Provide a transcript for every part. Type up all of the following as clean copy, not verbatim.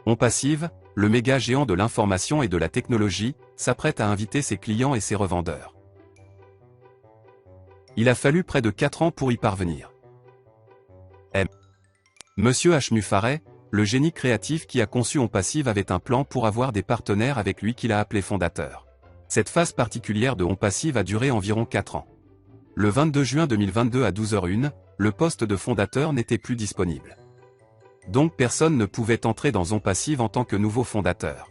OnPassive, le méga géant de l'information et de la technologie, s'apprête à inviter ses clients et ses revendeurs. Il a fallu près de 4 ans pour y parvenir. Monsieur H. Muffaret, le génie créatif qui a conçu OnPassive, avait un plan pour avoir des partenaires avec lui qu'il a appelé fondateurs. Cette phase particulière de OnPassive a duré environ 4 ans. Le 22 juin 2022 à 12h01, le poste de fondateur n'était plus disponible. Donc personne ne pouvait entrer dans OnPassive en tant que nouveau fondateur.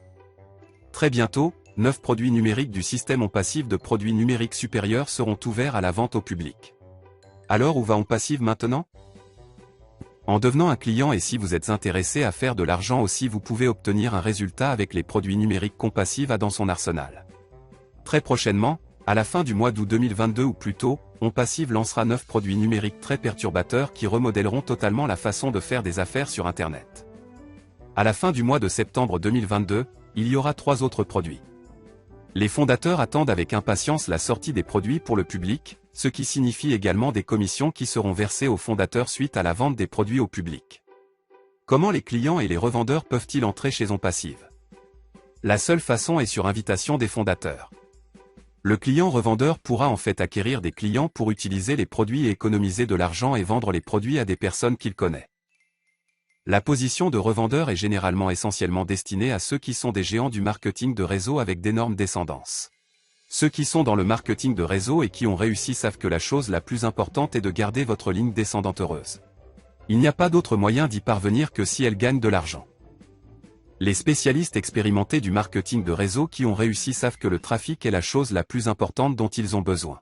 Très bientôt, 9 produits numériques du système OnPassive de produits numériques supérieurs seront ouverts à la vente au public. Alors où va OnPassive maintenant? En devenant un client, et si vous êtes intéressé à faire de l'argent aussi, vous pouvez obtenir un résultat avec les produits numériques qu'OnPassive a dans son arsenal. Très prochainement, à la fin du mois d'août 2022 ou plus tôt, OnPassive lancera 9 produits numériques très perturbateurs qui remodèleront totalement la façon de faire des affaires sur Internet. À la fin du mois de septembre 2022, il y aura 3 autres produits. Les fondateurs attendent avec impatience la sortie des produits pour le public, ce qui signifie également des commissions qui seront versées aux fondateurs suite à la vente des produits au public. Comment les clients et les revendeurs peuvent-ils entrer chez OnPassive? La seule façon est sur invitation des fondateurs. Le client-revendeur pourra en fait acquérir des clients pour utiliser les produits et économiser de l'argent et vendre les produits à des personnes qu'il connaît. La position de revendeur est généralement essentiellement destinée à ceux qui sont des géants du marketing de réseau avec d'énormes descendances. Ceux qui sont dans le marketing de réseau et qui ont réussi savent que la chose la plus importante est de garder votre ligne descendante heureuse. Il n'y a pas d'autre moyen d'y parvenir que si elle gagne de l'argent. Les spécialistes expérimentés du marketing de réseau qui ont réussi savent que le trafic est la chose la plus importante dont ils ont besoin.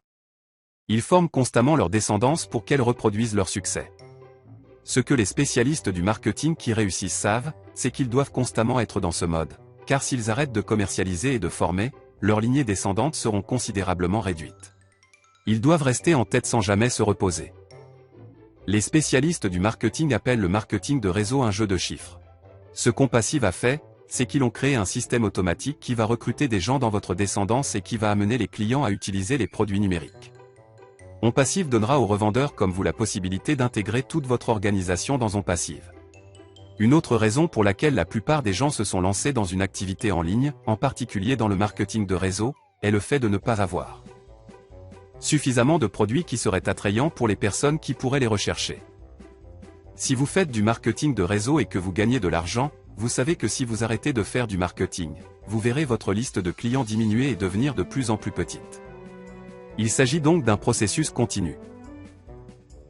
Ils forment constamment leur descendance pour qu'elle reproduise leur succès. Ce que les spécialistes du marketing qui réussissent savent, c'est qu'ils doivent constamment être dans ce mode, car s'ils arrêtent de commercialiser et de former, leurs lignées descendantes seront considérablement réduites. Ils doivent rester en tête sans jamais se reposer. Les spécialistes du marketing appellent le marketing de réseau un jeu de chiffres. Ce qu'OnPassive a fait, c'est qu'ils ont créé un système automatique qui va recruter des gens dans votre descendance et qui va amener les clients à utiliser les produits numériques. OnPassive donnera aux revendeurs comme vous la possibilité d'intégrer toute votre organisation dans OnPassive. Une autre raison pour laquelle la plupart des gens se sont lancés dans une activité en ligne, en particulier dans le marketing de réseau, est le fait de ne pas avoir suffisamment de produits qui seraient attrayants pour les personnes qui pourraient les rechercher. Si vous faites du marketing de réseau et que vous gagnez de l'argent, vous savez que si vous arrêtez de faire du marketing, vous verrez votre liste de clients diminuer et devenir de plus en plus petite. Il s'agit donc d'un processus continu.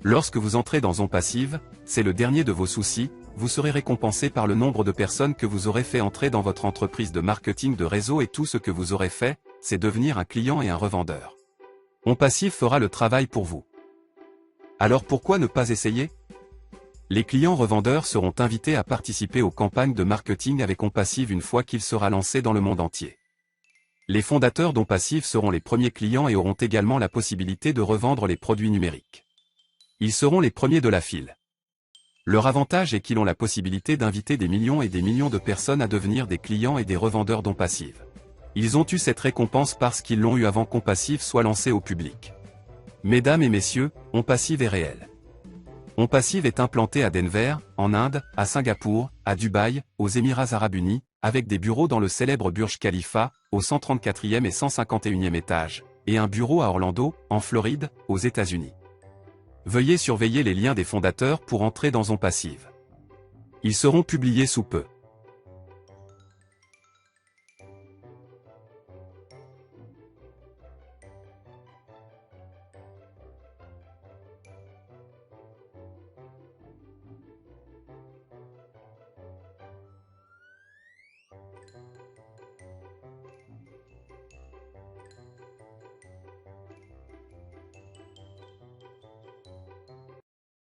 Lorsque vous entrez dans OnPassive, c'est le dernier de vos soucis, vous serez récompensé par le nombre de personnes que vous aurez fait entrer dans votre entreprise de marketing de réseau et tout ce que vous aurez fait, c'est devenir un client et un revendeur. OnPassive fera le travail pour vous. Alors pourquoi ne pas essayer? Les clients revendeurs seront invités à participer aux campagnes de marketing avec OnPassive une fois qu'il sera lancé dans le monde entier. Les fondateurs d'OnPassive seront les premiers clients et auront également la possibilité de revendre les produits numériques. Ils seront les premiers de la file. Leur avantage est qu'ils ont la possibilité d'inviter des millions et des millions de personnes à devenir des clients et des revendeurs d'OnPassive. Ils ont eu cette récompense parce qu'ils l'ont eu avant qu'OnPassive soit lancé au public. Mesdames et messieurs, OnPassive est réel. OnPassive est implanté à Denver, en Inde, à Singapour, à Dubaï, aux Émirats Arabes Unis, avec des bureaux dans le célèbre Burj Khalifa, au 134e et 151e étage, et un bureau à Orlando, en Floride, aux États-Unis. Veuillez surveiller les liens des fondateurs pour entrer dans OnPassive. Ils seront publiés sous peu.